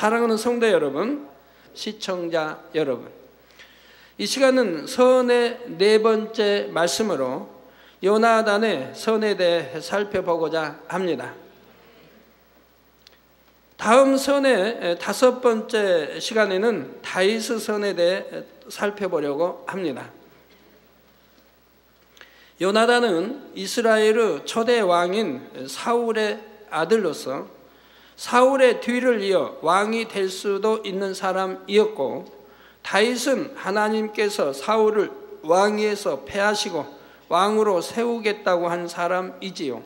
사랑하는 성도 여러분, 시청자 여러분, 이 시간은 선의 네 번째 말씀으로 요나단의 선에 대해 살펴보고자 합니다. 다음 선의 다섯 번째 시간에는 다윗의 선에 대해 살펴보려고 합니다. 요나단은 이스라엘의 초대 왕인 사울의 아들로서 사울의 뒤를 이어 왕이 될 수도 있는 사람이었고, 다윗은 하나님께서 사울을 왕위에서 패하시고 왕으로 세우겠다고 한 사람이지요.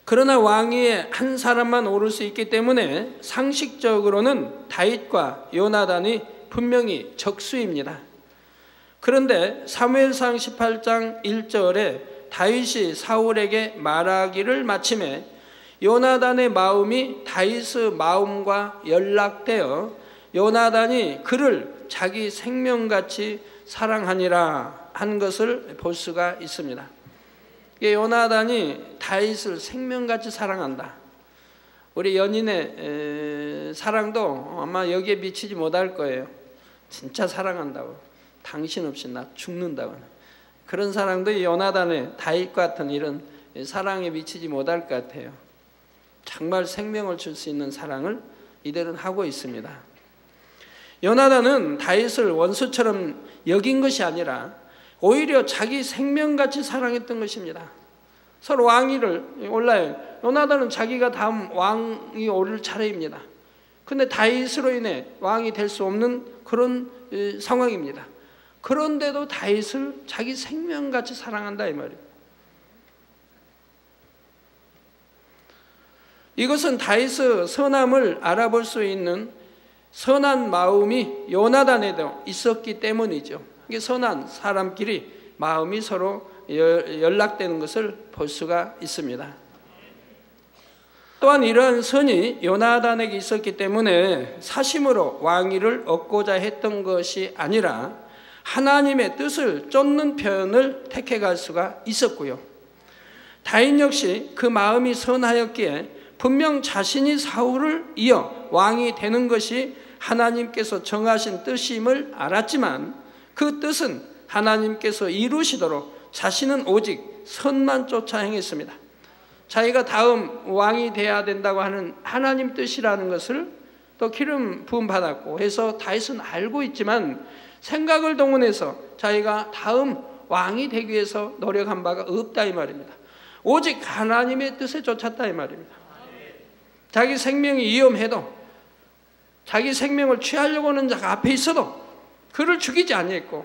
그러나 왕위에 한 사람만 오를 수 있기 때문에 상식적으로는 다윗과 요나단이 분명히 적수입니다. 그런데 사무엘상 18장 1절에 다윗이 사울에게 말하기를 마침에 요나단의 마음이 다윗의 마음과 연락되어 요나단이 그를 자기 생명같이 사랑하니라 한 것을 볼 수가 있습니다. 요나단이 다윗을 생명같이 사랑한다. 우리 연인의 사랑도 아마 여기에 미치지 못할 거예요. 진짜 사랑한다고, 당신 없이 나 죽는다고. 그런 사랑도 요나단의 다윗 같은 이런 사랑에 미치지 못할 것 같아요. 정말 생명을 줄 수 있는 사랑을 이들은 하고 있습니다. 요나단은 다윗을 원수처럼 여긴 것이 아니라 오히려 자기 생명같이 사랑했던 것입니다. 서로 왕위를 올라요. 요나단은 자기가 다음 왕이 오를 차례입니다. 그런데 다윗으로 인해 왕이 될 수 없는 그런 상황입니다. 그런데도 다윗을 자기 생명같이 사랑한다 이 말이에요. 이것은 다윗의 선함을 알아볼 수 있는 선한 마음이 요나단에도 있었기 때문이죠. 이게 선한 사람끼리 마음이 서로 연락되는 것을 볼 수가 있습니다. 또한 이러한 선이 요나단에게 있었기 때문에 사심으로 왕위를 얻고자 했던 것이 아니라 하나님의 뜻을 쫓는 편을 택해갈 수가 있었고요. 다윗 역시 그 마음이 선하였기에 분명 자신이 사울을 이어 왕이 되는 것이 하나님께서 정하신 뜻임을 알았지만 그 뜻은 하나님께서 이루시도록 자신은 오직 선만 쫓아 행했습니다. 자기가 다음 왕이 돼야 된다고 하는 하나님 뜻이라는 것을 또 기름 부음 받았고 해서 다윗은 알고 있지만 생각을 동원해서 자기가 다음 왕이 되기 위해서 노력한 바가 없다 이 말입니다. 오직 하나님의 뜻에 쫓았다 이 말입니다. 자기 생명이 위험해도 자기 생명을 취하려고 하는 자가 앞에 있어도 그를 죽이지 아니했고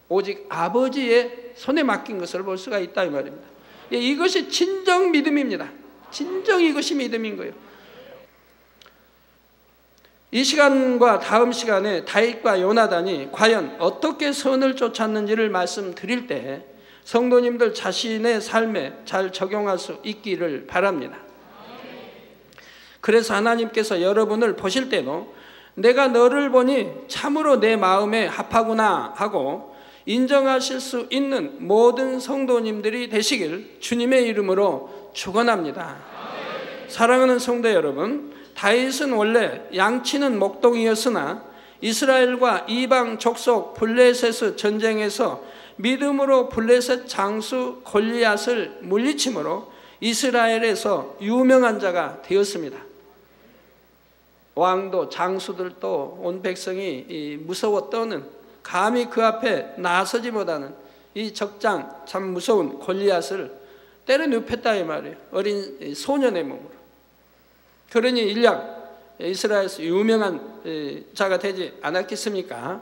오직 아버지의 손에 맡긴 것을 볼 수가 있다 이 말입니다. 이것이 진정 믿음입니다. 진정 이것이 믿음인 거예요. 이 시간과 다음 시간에 다윗과 요나단이 과연 어떻게 선을 쫓았는지를 말씀드릴 때 성도님들 자신의 삶에 잘 적용할 수 있기를 바랍니다. 그래서 하나님께서 여러분을 보실 때도 내가 너를 보니 참으로 내 마음에 합하구나 하고 인정하실 수 있는 모든 성도님들이 되시길 주님의 이름으로 축원합니다. 사랑하는 성도 여러분, 다윗은 원래 양치는 목동이었으나 이스라엘과 이방 족속 블레셋의 전쟁에서 믿음으로 블레셋 장수 골리앗을 물리침으로 이스라엘에서 유명한 자가 되었습니다. 왕도 장수들도 온 백성이 무서워 떠는, 감히 그 앞에 나서지 못하는 이 적장 참 무서운 골리앗을 때려 눕혔다 이 말이에요. 어린 소년의 몸으로. 그러니 일약 이스라엘에서 유명한 자가 되지 않았겠습니까?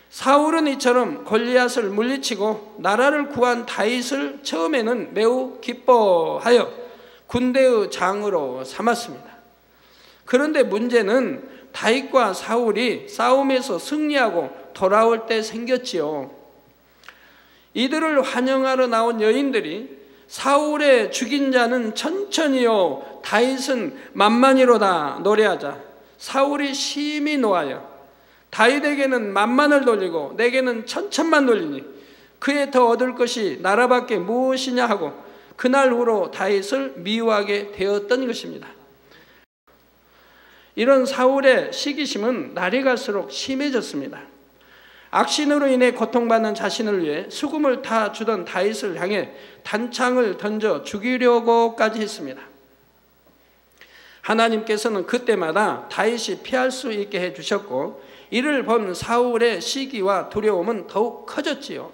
사울은 이처럼 골리앗을 물리치고 나라를 구한 다윗을 처음에는 매우 기뻐하여 군대의 장으로 삼았습니다. 그런데 문제는 다윗과 사울이 싸움에서 승리하고 돌아올 때 생겼지요. 이들을 환영하러 나온 여인들이 사울의 죽인 자는 천천히요 다윗은 만만히로다 노래하자 사울이 심히 노하여 다윗에게는 만만을 돌리고 내게는 천천만 돌리니 그에 더 얻을 것이 나라밖에 무엇이냐 하고 그날 후로 다윗을 미워하게 되었던 것입니다. 이런 사울의 시기심은 날이 갈수록 심해졌습니다. 악신으로 인해 고통받는 자신을 위해 수금을 타 주던 다윗을 향해 단창을 던져 죽이려고까지 했습니다. 하나님께서는 그때마다 다윗이 피할 수 있게 해주셨고, 이를 본 사울의 시기와 두려움은 더욱 커졌지요.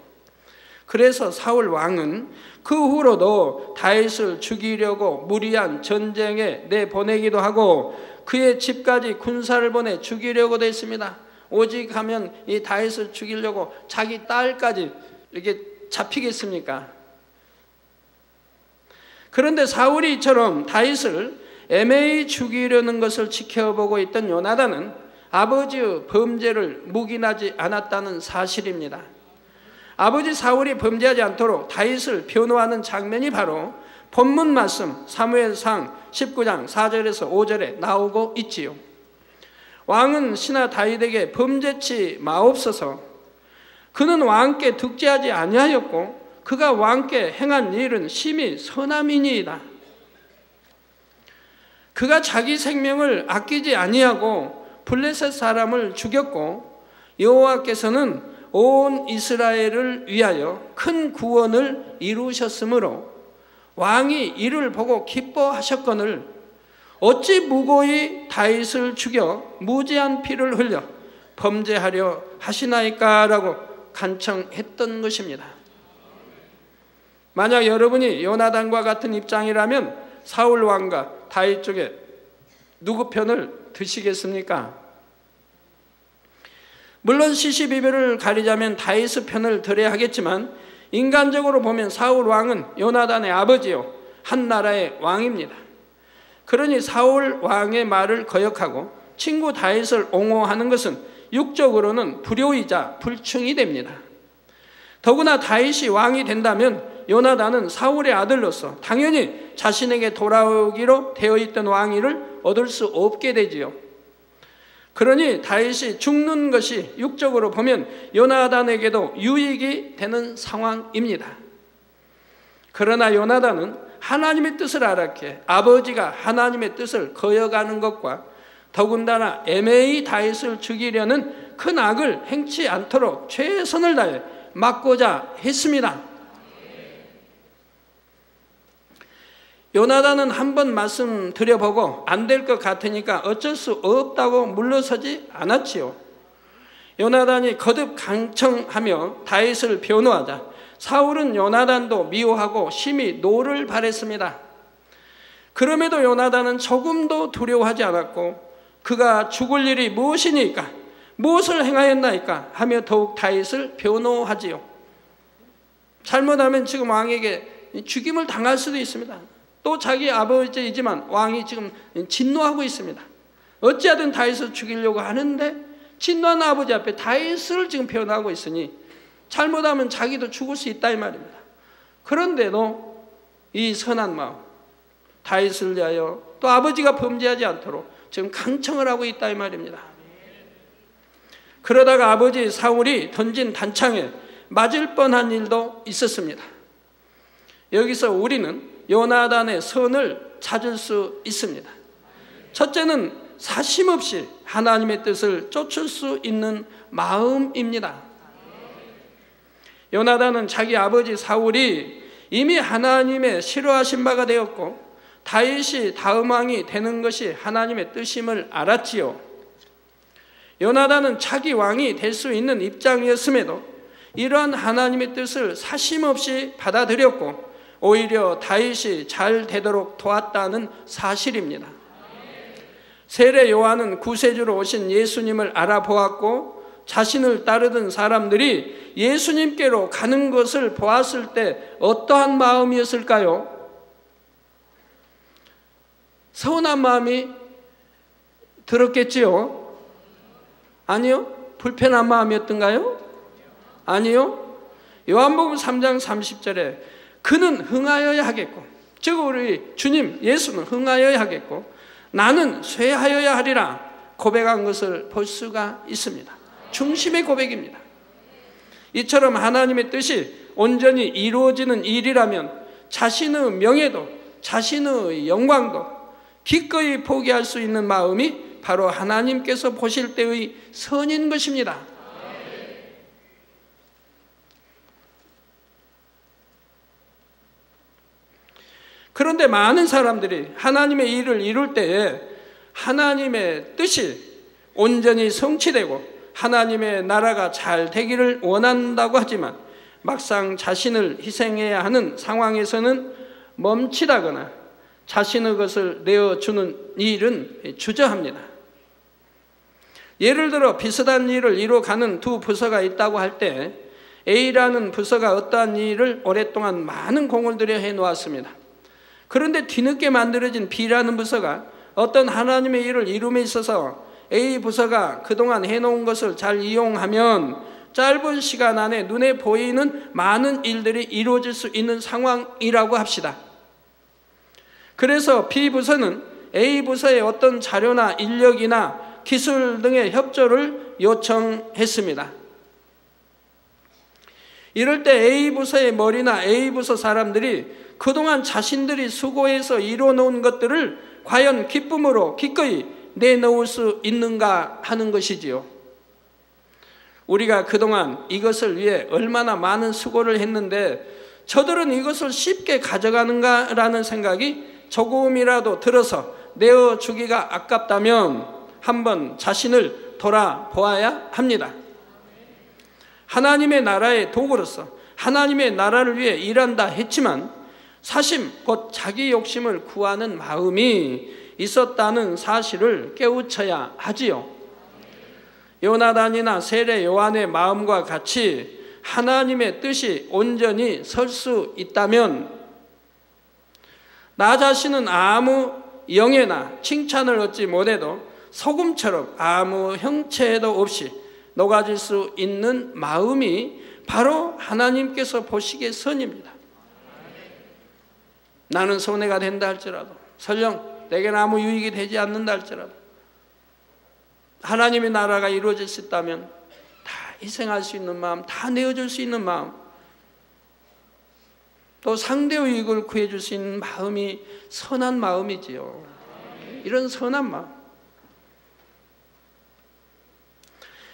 그래서 사울 왕은 그 후로도 다윗을 죽이려고 무리한 전쟁에 내보내기도 하고 그의 집까지 군사를 보내 죽이려고도 했습니다. 오직 하면 이 다윗을 죽이려고 자기 딸까지 이렇게 잡히겠습니까? 그런데 사울이 이처럼 다윗을 애매히 죽이려는 것을 지켜보고 있던 요나단은 아버지의 범죄를 묵인하지 않았다는 사실입니다. 아버지 사울이 범죄하지 않도록 다윗을 변호하는 장면이 바로 본문 말씀 사무엘상 19장 4절에서 5절에 나오고 있지요. 왕은 신하 다윗에게 범죄치 마옵소서. 그는 왕께 득죄하지 아니하였고 그가 왕께 행한 일은 심히 선함이니이다. 그가 자기 생명을 아끼지 아니하고 블레셋 사람을 죽였고 여호와께서는 온 이스라엘을 위하여 큰 구원을 이루셨으므로 왕이 이를 보고 기뻐하셨거늘 어찌 무고히 다윗을 죽여 무지한 피를 흘려 범죄하려 하시나이까라고 간청했던 것입니다. 만약 여러분이 요나단과 같은 입장이라면 사울 왕과 다윗 쪽에 누구 편을 드시겠습니까? 물론 시시비비를 가리자면 다윗의 편을 들어야 하겠지만 인간적으로 보면 사울 왕은 요나단의 아버지요 한 나라의 왕입니다. 그러니 사울 왕의 말을 거역하고 친구 다윗을 옹호하는 것은 육적으로는 불효이자 불충이 됩니다. 더구나 다윗이 왕이 된다면 요나단은 사울의 아들로서 당연히 자신에게 돌아오기로 되어 있던 왕위를 얻을 수 없게 되지요. 그러니 다윗이 죽는 것이 육적으로 보면 요나단에게도 유익이 되는 상황입니다. 그러나 요나단은 하나님의 뜻을 알았기에 아버지가 하나님의 뜻을 거역하는 것과 더군다나 애매히 다윗을 죽이려는 큰 악을 행치 않도록 최선을 다해 막고자 했습니다. 요나단은 한번 말씀드려보고 안 될 것 같으니까 어쩔 수 없다고 물러서지 않았지요. 요나단이 거듭 강청하며 다윗을 변호하자 사울은 요나단도 미워하고 심히 노를 바랬습니다. 그럼에도 요나단은 조금도 두려워하지 않았고 그가 죽을 일이 무엇이니까 무엇을 행하였나이까 하며 더욱 다윗을 변호하지요. 잘못하면 지금 왕에게 죽임을 당할 수도 있습니다. 또 자기 아버지이지만 왕이 지금 진노하고 있습니다. 어찌하든 다윗을 죽이려고 하는데 진노한 아버지 앞에 다윗을 지금 변호하고 있으니 잘못하면 자기도 죽을 수 있다 이 말입니다. 그런데도 이 선한 마음 다윗을 위하여 또 아버지가 범죄하지 않도록 지금 강청을 하고 있다 이 말입니다. 그러다가 아버지 사울이 던진 단창에 맞을 뻔한 일도 있었습니다. 여기서 우리는 요나단의 선을 찾을 수 있습니다. 첫째는 사심없이 하나님의 뜻을 쫓을 수 있는 마음입니다. 요나단은 자기 아버지 사울이 이미 하나님의 싫어하신 바가 되었고 다윗이 다음 왕이 되는 것이 하나님의 뜻임을 알았지요. 요나단은 자기 왕이 될 수 있는 입장이었음에도 이러한 하나님의 뜻을 사심없이 받아들였고 오히려 다윗이 잘 되도록 도왔다는 사실입니다. 세례 요한은 구세주로 오신 예수님을 알아보았고 자신을 따르던 사람들이 예수님께로 가는 것을 보았을 때 어떠한 마음이었을까요? 서운한 마음이 들었겠지요? 아니요? 불편한 마음이었던가요? 아니요? 요한복음 3장 30절에 그는 흥하여야 하겠고, 즉 우리 주님 예수는 흥하여야 하겠고 나는 쇠하여야 하리라 고백한 것을 볼 수가 있습니다. 중심의 고백입니다. 이처럼 하나님의 뜻이 온전히 이루어지는 일이라면 자신의 명예도 자신의 영광도 기꺼이 포기할 수 있는 마음이 바로 하나님께서 보실 때의 선인 것입니다. 그런데 많은 사람들이 하나님의 일을 이룰 때에 하나님의 뜻이 온전히 성취되고 하나님의 나라가 잘 되기를 원한다고 하지만 막상 자신을 희생해야 하는 상황에서는 멈칫하거나 자신의 것을 내어주는 일은 주저합니다. 예를 들어 비슷한 일을 이루어가는 두 부서가 있다고 할 때 A라는 부서가 어떠한 일을 오랫동안 많은 공을 들여 해놓았습니다. 그런데 뒤늦게 만들어진 B라는 부서가 어떤 하나님의 일을 이룸에 있어서 A 부서가 그동안 해놓은 것을 잘 이용하면 짧은 시간 안에 눈에 보이는 많은 일들이 이루어질 수 있는 상황이라고 합시다. 그래서 B 부서는 A 부서의 어떤 자료나 인력이나 기술 등의 협조를 요청했습니다. 이럴 때 A 부서의 머리나 A 부서 사람들이 그동안 자신들이 수고해서 이루어놓은 것들을 과연 기쁨으로 기꺼이 내놓을 수 있는가 하는 것이지요. 우리가 그동안 이것을 위해 얼마나 많은 수고를 했는데 저들은 이것을 쉽게 가져가는가라는 생각이 조금이라도 들어서 내어주기가 아깝다면 한번 자신을 돌아보아야 합니다. 하나님의 나라의 도구로서 하나님의 나라를 위해 일한다 했지만 사심, 곧 자기 욕심을 구하는 마음이 있었다는 사실을 깨우쳐야 하지요. 요나단이나 세례 요한의 마음과 같이 하나님의 뜻이 온전히 설 수 있다면 나 자신은 아무 영예나 칭찬을 얻지 못해도 소금처럼 아무 형체도 없이 녹아질 수 있는 마음이 바로 하나님께서 보시기에 선입니다. 나는 손해가 된다 할지라도 설령 내게는 아무 유익이 되지 않는다 할지라도 하나님의 나라가 이루어질 수 있다면 다 희생할 수 있는 마음, 다 내어줄 수 있는 마음, 또 상대의 이익을 구해줄 수 있는 마음이 선한 마음이지요. 이런 선한 마음,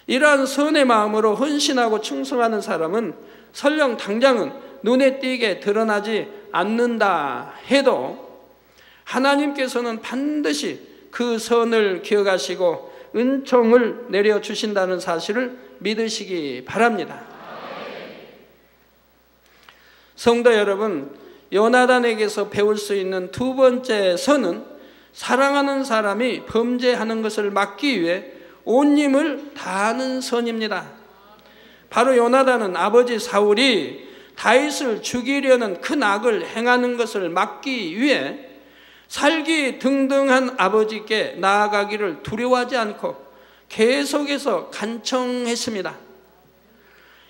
이러한 선의 마음으로 헌신하고 충성하는 사람은 설령 당장은 눈에 띄게 드러나지 않는다 해도 하나님께서는 반드시 그 선을 기억하시고 은총을 내려주신다는 사실을 믿으시기 바랍니다. 성도 여러분, 요나단에게서 배울 수 있는 두 번째 선은 사랑하는 사람이 범죄하는 것을 막기 위해 온 힘을 다하는 선입니다. 바로 요나단은 아버지 사울이 다윗을 죽이려는 큰 악을 행하는 것을 막기 위해 살기 등등한 아버지께 나아가기를 두려워하지 않고 계속해서 간청했습니다.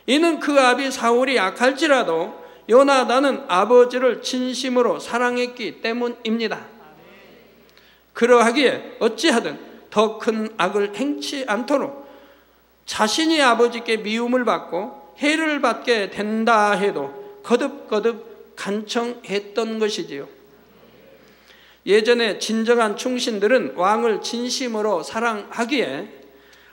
이는 그 아비 사울이 악할지라도 요나단은 아버지를 진심으로 사랑했기 때문입니다. 그러하기에 어찌하든 더 큰 악을 행치 않도록 자신이 아버지께 미움을 받고 해를 받게 된다 해도 거듭거듭 간청했던 것이지요. 예전에 진정한 충신들은 왕을 진심으로 사랑하기에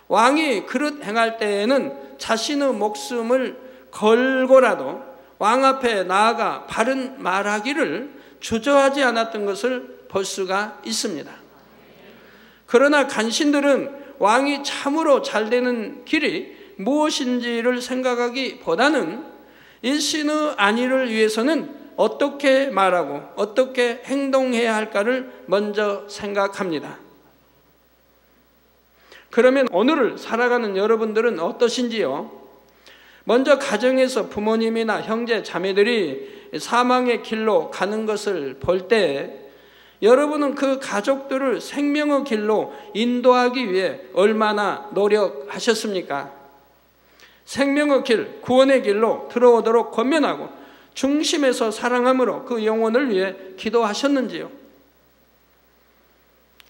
왕이 그릇 행할 때에는 자신의 목숨을 걸고라도 왕 앞에 나아가 바른 말하기를 주저하지 않았던 것을 볼 수가 있습니다. 그러나 간신들은 왕이 참으로 잘 되는 길이 무엇인지를 생각하기보다는 일신의 안위를 위해서는 어떻게 말하고 어떻게 행동해야 할까를 먼저 생각합니다. 그러면 오늘을 살아가는 여러분들은 어떠신지요? 먼저 가정에서 부모님이나 형제 자매들이 사망의 길로 가는 것을 볼 때 여러분은 그 가족들을 생명의 길로 인도하기 위해 얼마나 노력하셨습니까? 생명의 길, 구원의 길로 들어오도록 권면하고 중심에서 사랑함으로 그 영혼을 위해 기도하셨는지요?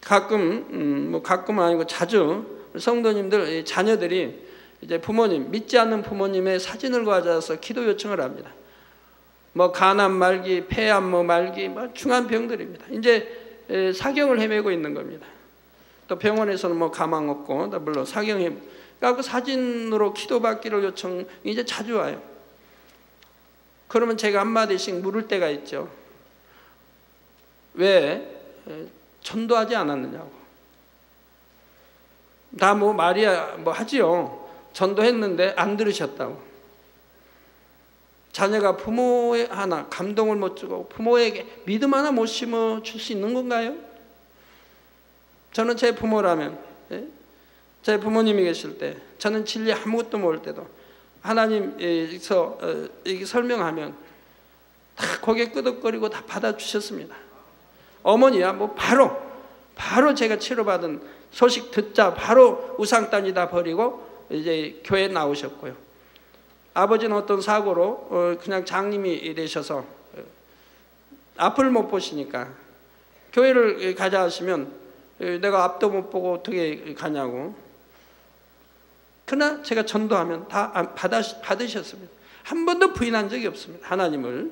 가끔은 아니고 자주 성도님들, 자녀들이 이제 부모님, 믿지 않는 부모님의 사진을 가져와서 기도 요청을 합니다. 간암 말기, 폐암 말기, 중한 병들입니다. 이제 사경을 헤매고 있는 겁니다. 또 병원에서는 뭐 가망 없고, 물론 사경해. 그러니까 그 사진으로 기도받기를 요청 이제 자주 와요. 그러면 제가 한마디씩 물을 때가 있죠. 왜 전도하지 않았느냐고. 다 뭐 말이야 뭐 하지요. 전도했는데 안 들으셨다고. 자녀가 부모의 하나 감동을 못 주고 부모에게 믿음 하나 못 심어 줄 수 있는 건가요? 저는 제 부모라면, 제 부모님이 계실 때, 저는 진리 아무것도 모를 때도 하나님에서 이렇게 설명하면 다 고개 끄덕거리고 다 받아주셨습니다. 어머니야 뭐 바로 제가 치료받은 소식 듣자 바로 우상단지 다 버리고 이제 교회에 나오셨고요. 아버지는 어떤 사고로 그냥 장님이 되셔서 앞을 못 보시니까 교회를 가자 하시면 내가 앞도 못 보고 어떻게 가냐고. 그러나 제가 전도하면 다 받으셨습니다. 한 번도 부인한 적이 없습니다. 하나님을.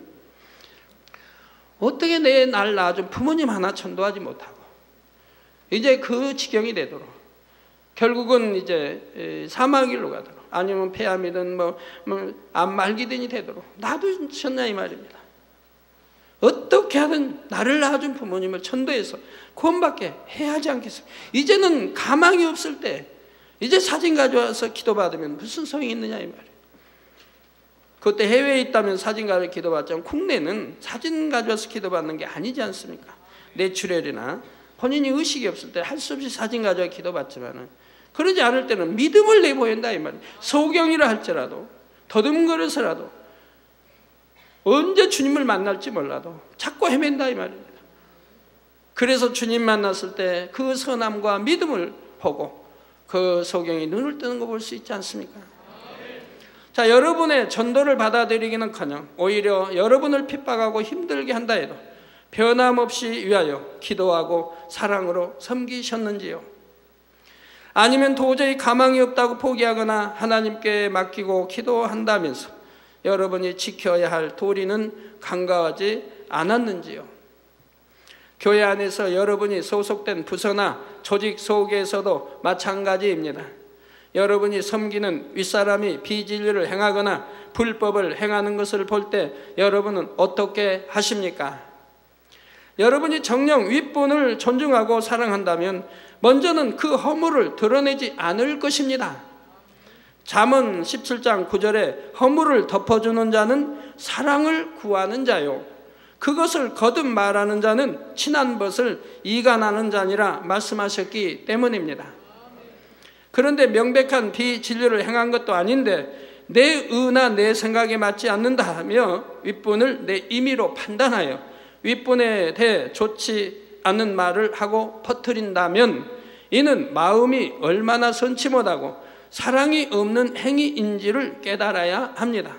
어떻게 내 날 낳아준 부모님 하나 전도하지 못하고 이제 그 지경이 되도록 결국은 이제 사망길로 가도록 아니면 폐암이든 암 말기든이 되도록 놔두셨냐 이 말입니다. 어떻게 하든 나를 낳아준 부모님을 전도해서 구원받게 해야 하지 않겠습니까? 이제는 가망이 없을 때 이제 사진 가져와서 기도받으면 무슨 소용이 있느냐 이 말이에요. 그때 해외에 있다면 사진 가지고 기도받지만 국내는 사진 가져와서 기도받는 게 아니지 않습니까? 뇌출혈이나 본인이 의식이 없을 때 할 수 없이 사진 가져와 기도받지만은 그러지 않을 때는 믿음을 내보인다 이 말이에요. 소경이라 할지라도 더듬거려서라도 언제 주님을 만날지 몰라도 자꾸 헤맨다 이 말입니다. 그래서 주님 만났을 때 그 선함과 믿음을 보고 그 소경이 눈을 뜨는 거 볼 수 있지 않습니까? 자, 여러분의 전도를 받아들이기는커녕 오히려 여러분을 핍박하고 힘들게 한다 해도 변함없이 위하여 기도하고 사랑으로 섬기셨는지요? 아니면 도저히 가망이 없다고 포기하거나 하나님께 맡기고 기도한다면서 여러분이 지켜야 할 도리는 간과하지 않았는지요? 교회 안에서 여러분이 소속된 부서나 조직 속에서도 마찬가지입니다. 여러분이 섬기는 윗사람이 비진리를 행하거나 불법을 행하는 것을 볼 때 여러분은 어떻게 하십니까? 여러분이 정녕 윗분을 존중하고 사랑한다면 먼저는 그 허물을 드러내지 않을 것입니다. 잠언 17장 9절에 허물을 덮어주는 자는 사랑을 구하는 자요 그것을 거듭 말하는 자는 친한 것을 이간하는 자니라 말씀하셨기 때문입니다. 그런데 명백한 비진리를 행한 것도 아닌데 내 의나 내 생각에 맞지 않는다 하며 윗분을 내 임의로 판단하여 윗분에 대해 좋지 않은 말을 하고 퍼뜨린다면 이는 마음이 얼마나 선치 못하고 사랑이 없는 행위인지를 깨달아야 합니다.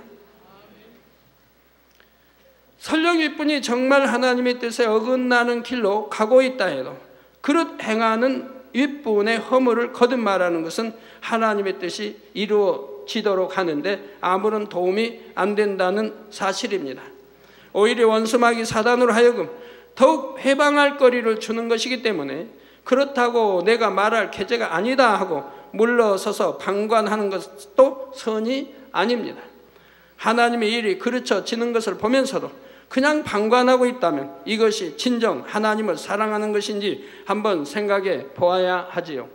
설령 윗분이 정말 하나님의 뜻에 어긋나는 길로 가고 있다 해도 그릇 행하는 윗분의 허물을 거듭 말하는 것은 하나님의 뜻이 이루어지도록 하는데 아무런 도움이 안 된다는 사실입니다. 오히려 원수마귀 사단으로 하여금 더욱 해방할 거리를 주는 것이기 때문에 그렇다고 내가 말할 계제가 아니다 하고 물러서서 방관하는 것도 선이 아닙니다. 하나님의 일이 그르쳐지는 것을 보면서도 그냥 방관하고 있다면 이것이 진정 하나님을 사랑하는 것인지 한번 생각해 보아야 하지요.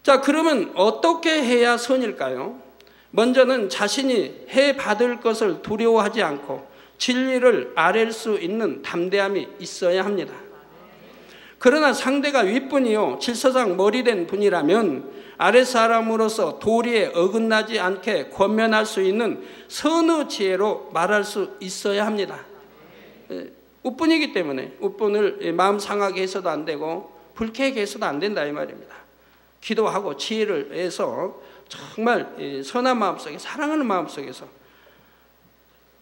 자, 그러면 어떻게 해야 선일까요? 먼저는 자신이 해 받을 것을 두려워하지 않고 진리를 아랠 수 있는 담대함이 있어야 합니다. 그러나 상대가 윗분이요 질서상 머리된 분이라면 아랫사람으로서 도리에 어긋나지 않게 권면할 수 있는 선의 지혜로 말할 수 있어야 합니다. 윗분이기 때문에 윗분을 마음 상하게 해서도 안 되고 불쾌하게 해서도 안 된다 이 말입니다. 기도하고 지혜를 해서 정말 선한 마음속에 사랑하는 마음속에서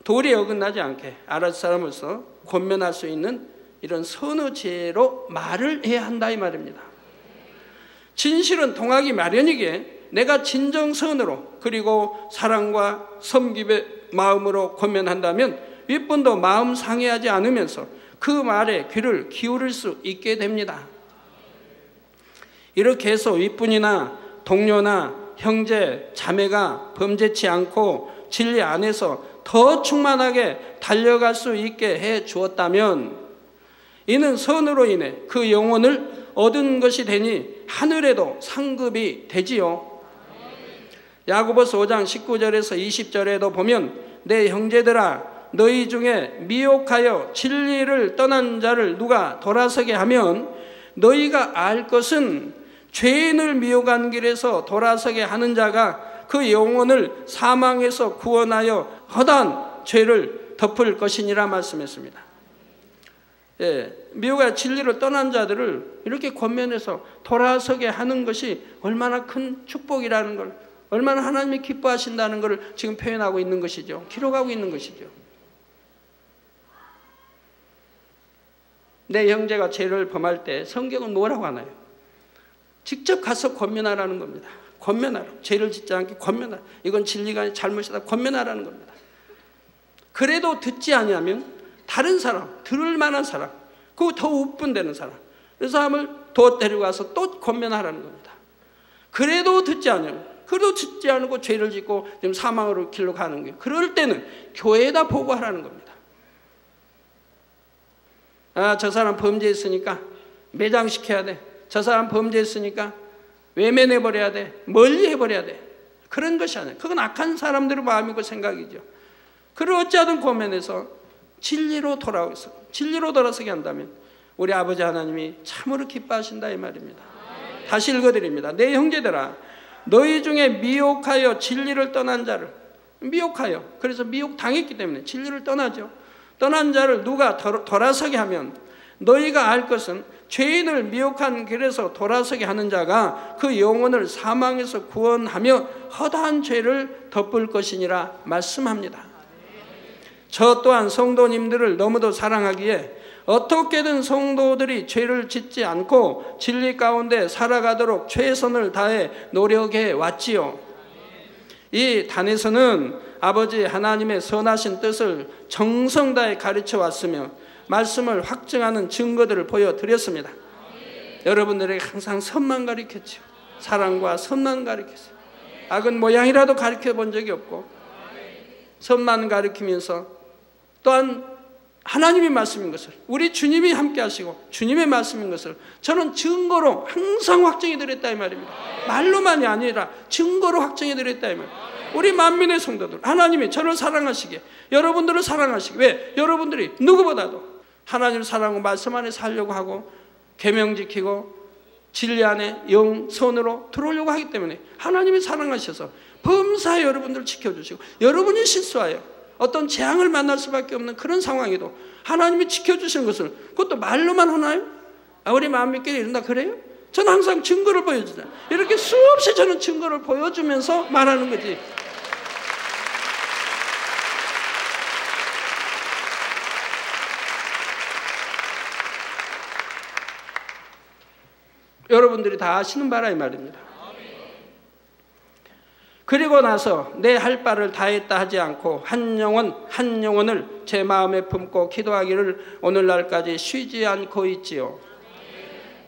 도리에 어긋나지 않게 아랫사람으로서 권면할 수 있는 이런 선의 지혜로 말을 해야 한다 이 말입니다. 진실은 통하기 마련이기에 내가 진정선으로 그리고 사랑과 섬김의 마음으로 권면한다면 윗분도 마음 상해하지 않으면서 그 말에 귀를 기울일 수 있게 됩니다. 이렇게 해서 윗분이나 동료나 형제, 자매가 범죄치 않고 진리 안에서 더 충만하게 달려갈 수 있게 해 주었다면 이는 선으로 인해 그 영혼을 얻은 것이 되니 하늘에도 상급이 되지요. 야고보서 5장 19절에서 20절에도 보면 내 형제들아 너희 중에 미혹하여 진리를 떠난 자를 누가 돌아서게 하면 너희가 알 것은 죄인을 미혹한 길에서 돌아서게 하는 자가 그 영혼을 사망에서 구원하여 허다한 죄를 덮을 것이니라 말씀했습니다. 미혹하여 진리를 떠난 자들을 이렇게 권면해서 돌아서게 하는 것이 얼마나 큰 축복이라는 걸, 얼마나 하나님이 기뻐하신다는 것을 지금 표현하고 있는 것이죠. 기록하고 있는 것이죠. 내 형제가 죄를 범할 때 성경은 뭐라고 하나요? 직접 가서 권면하라는 겁니다. 권면하라. 죄를 짓지 않게 권면하라. 이건 진리가 아니라 잘못이다. 권면하라는 겁니다. 그래도 듣지 아니하면 다른 사람, 들을 만한 사람, 그 더 우분되는 사람, 그 사람을 더 데리고 가서 또 권면하라는 겁니다. 그래도 듣지 않으면, 그래도 듣지 않고 죄를 짓고 지금 사망으로 길로 가는 거예요. 그럴 때는 교회에다 보고하라는 겁니다. 아, 저 사람 범죄했으니까 매장시켜야 돼. 저 사람 범죄했으니까 외면해버려야 돼. 멀리 해버려야 돼. 그런 것이 아니에요. 그건 악한 사람들의 마음이고 생각이죠. 그를 어찌하든 고면해서 진리로 돌아오겠어. 진리로 돌아서게 한다면 우리 아버지 하나님이 참으로 기뻐하신다 이 말입니다. 다시 읽어드립니다. 내 형제들아 너희 중에 미혹하여 진리를 떠난 자를, 미혹하여, 그래서 미혹당했기 때문에 진리를 떠나죠. 떠난 자를 누가 돌아서게 하면 너희가 알 것은 죄인을 미혹한 길에서 돌아서게 하는 자가 그 영혼을 사망에서 구원하며 허다한 죄를 덮을 것이니라 말씀합니다. 저 또한 성도님들을 너무도 사랑하기에 어떻게든 성도들이 죄를 짓지 않고 진리 가운데 살아가도록 최선을 다해 노력해 왔지요. 이 단에서는 아버지 하나님의 선하신 뜻을 정성 다해 가르쳐 왔으며 말씀을 확증하는 증거들을 보여드렸습니다. 여러분들에게 항상 선만 가르쳤죠. 사랑과 선만 가르쳤어요. 악은 모양이라도 가르쳐 본 적이 없고 선만 가르치면서 또한 하나님의 말씀인 것을, 우리 주님이 함께 하시고 주님의 말씀인 것을 저는 증거로 항상 확정해 드렸다 이 말입니다. 말로만이 아니라 증거로 확정해 드렸다 이 말입니다. 우리 만민의 성도들, 하나님이 저를 사랑하시기에, 여러분들을 사랑하시기에, 왜? 여러분들이 누구보다도 하나님을 사랑하고 말씀 안에 살려고 하고 계명 지키고 진리 안에 영선으로 들어오려고 하기 때문에 하나님이 사랑하셔서 범사에 여러분들을 지켜주시고, 여러분이 실수하여 어떤 재앙을 만날 수밖에 없는 그런 상황에도 하나님이 지켜주시는 것을 그것도 말로만 하나요? 아, 우리 마음먹기를 이른다 그래요? 저는 항상 증거를 보여주잖아요. 이렇게 수없이 저는 증거를 보여주면서 말하는 거지. 여러분들이 다 아시는 바라 이 말입니다. 그리고 나서 내 할 바를 다했다 하지 않고 한 영혼을 제 마음에 품고 기도하기를 오늘날까지 쉬지 않고 있지요.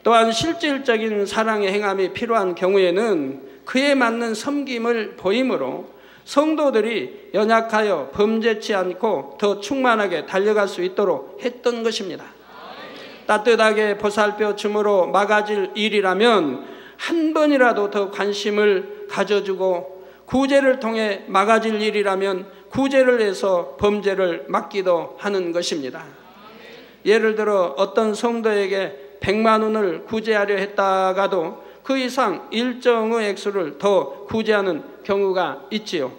또한 실질적인 사랑의 행함이 필요한 경우에는 그에 맞는 섬김을 보이므로 성도들이 연약하여 범죄치 않고 더 충만하게 달려갈 수 있도록 했던 것입니다. 따뜻하게 보살펴 줌으로 막아질 일이라면 한 번이라도 더 관심을 가져주고, 구제를 통해 막아질 일이라면 구제를 해서 범죄를 막기도 하는 것입니다. 예를 들어 어떤 성도에게 100만 원을 구제하려 했다가도 그 이상 일정의 액수를 더 구제하는 경우가 있지요.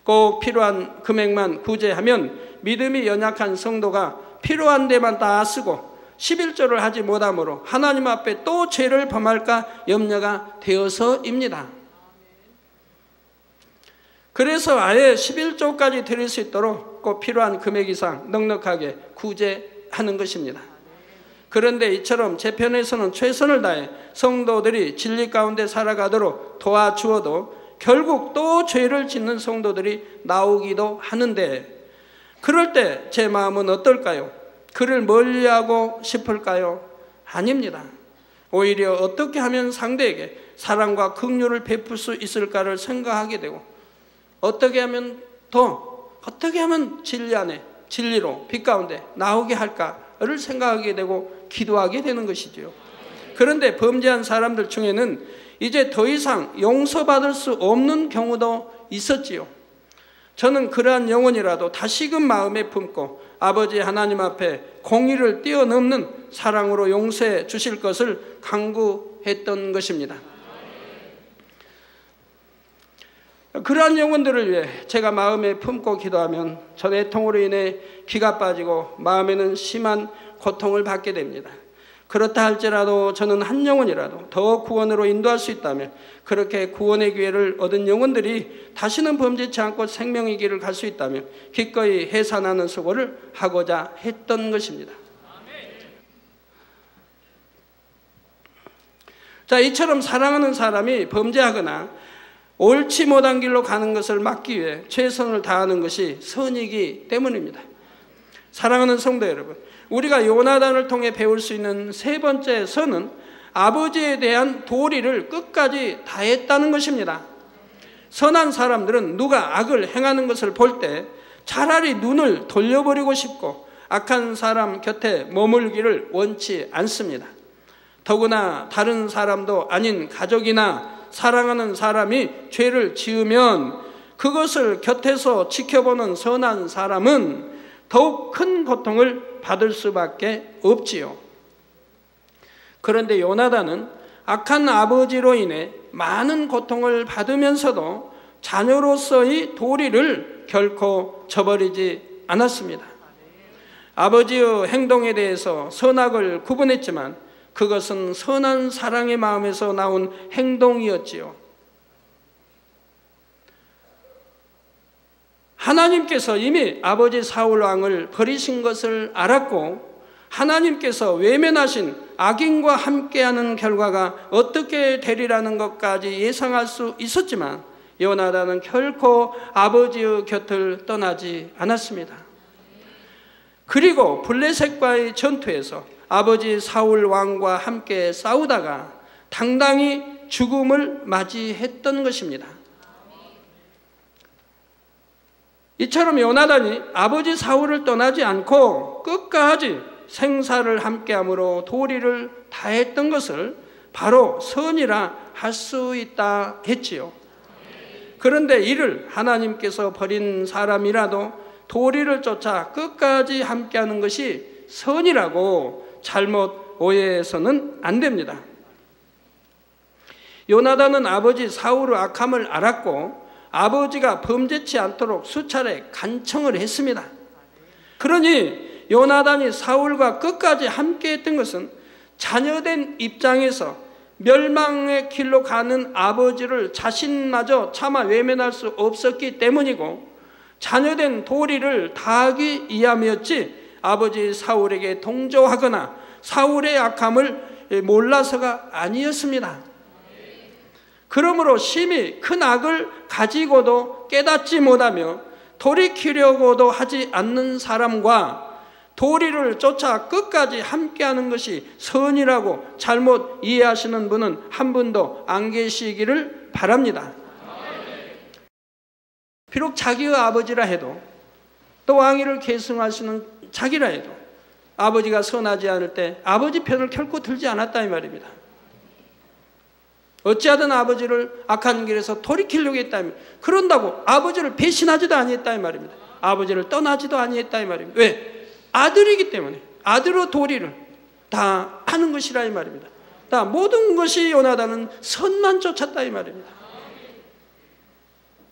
꼭 필요한 금액만 구제하면 믿음이 연약한 성도가 필요한 데만 다 쓰고 11조를 하지 못하므로 하나님 앞에 또 죄를 범할까 염려가 되어서입니다. 그래서 아예 11조까지 드릴 수 있도록 꼭 필요한 금액 이상 넉넉하게 구제하는 것입니다. 그런데 이처럼 제 편에서는 최선을 다해 성도들이 진리 가운데 살아가도록 도와주어도 결국 또 죄를 짓는 성도들이 나오기도 하는데, 그럴 때 제 마음은 어떨까요? 그를 멀리하고 싶을까요? 아닙니다. 오히려 어떻게 하면 상대에게 사랑과 긍휼을 베풀 수 있을까를 생각하게 되고, 어떻게 하면 진리 안에, 진리로 빛 가운데 나오게 할까를 생각하게 되고 기도하게 되는 것이지요. 그런데 범죄한 사람들 중에는 이제 더 이상 용서받을 수 없는 경우도 있었지요. 저는 그러한 영혼이라도 다시금 마음에 품고 아버지 하나님 앞에 공의를 뛰어넘는 사랑으로 용서해 주실 것을 간구했던 것입니다. 그러한 영혼들을 위해 제가 마음에 품고 기도하면 전 애통으로 인해 기가 빠지고 마음에는 심한 고통을 받게 됩니다. 그렇다 할지라도 저는 한 영혼이라도 더 구원으로 인도할 수 있다면, 그렇게 구원의 기회를 얻은 영혼들이 다시는 범죄치 않고 생명의 길을 갈 수 있다면 기꺼이 해산하는 수고를 하고자 했던 것입니다. 자, 이처럼 사랑하는 사람이 범죄하거나 옳지 못한 길로 가는 것을 막기 위해 최선을 다하는 것이 선이기 때문입니다. 사랑하는 성도 여러분, 우리가 요나단을 통해 배울 수 있는 세 번째 선은 아버지에 대한 도리를 끝까지 다했다는 것입니다. 선한 사람들은 누가 악을 행하는 것을 볼 때 차라리 눈을 돌려버리고 싶고 악한 사람 곁에 머물기를 원치 않습니다. 더구나 다른 사람도 아닌 가족이나 사랑하는 사람이 죄를 지으면 그것을 곁에서 지켜보는 선한 사람은 더욱 큰 고통을 받을 수밖에 없지요. 그런데 요나단은 악한 아버지로 인해 많은 고통을 받으면서도 자녀로서의 도리를 결코 저버리지 않았습니다. 아버지의 행동에 대해서 선악을 구분했지만 그것은 선한 사랑의 마음에서 나온 행동이었지요. 하나님께서 이미 아버지 사울 왕을 버리신 것을 알았고, 하나님께서 외면하신 악인과 함께하는 결과가 어떻게 되리라는 것까지 예상할 수 있었지만 요나단은 결코 아버지의 곁을 떠나지 않았습니다. 그리고 블레셋과의 전투에서 아버지 사울 왕과 함께 싸우다가 당당히 죽음을 맞이했던 것입니다. 이처럼 요나단이 아버지 사울을 떠나지 않고 끝까지 생사를 함께함으로 도리를 다했던 것을 바로 선이라 할 수 있다 했지요. 그런데 이를 하나님께서 버린 사람이라도 도리를 쫓아 끝까지 함께하는 것이 선이라고 잘못 오해해서는 안 됩니다. 요나단은 아버지 사울의 악함을 알았고 아버지가 범죄치 않도록 수차례 간청을 했습니다. 그러니 요나단이 사울과 끝까지 함께했던 것은 자녀된 입장에서 멸망의 길로 가는 아버지를 자신마저 차마 외면할 수 없었기 때문이고, 자녀된 도리를 다하기 위함이었지 아버지 사울에게 동조하거나 사울의 악함을 몰라서가 아니었습니다. 그러므로 심히 큰 악을 가지고도 깨닫지 못하며 돌이키려고도 하지 않는 사람과 도리를 쫓아 끝까지 함께하는 것이 선이라고 잘못 이해하시는 분은 한 분도 안 계시기를 바랍니다. 비록 자기의 아버지라 해도, 또 왕위를 계승하시는 자기라 해도 아버지가 선하지 않을 때 아버지 편을 결코 들지 않았다 이 말입니다. 어찌하든 아버지를 악한 길에서 돌이키려고 했다면, 그런다고 아버지를 배신하지도 아니했다 이 말입니다. 아버지를 떠나지도 아니했다 이 말입니다. 왜? 아들이기 때문에 아들의 도리를 다 하는 것이라 이 말입니다. 다 모든 것이 요나단은 선만 쫓았다 이 말입니다.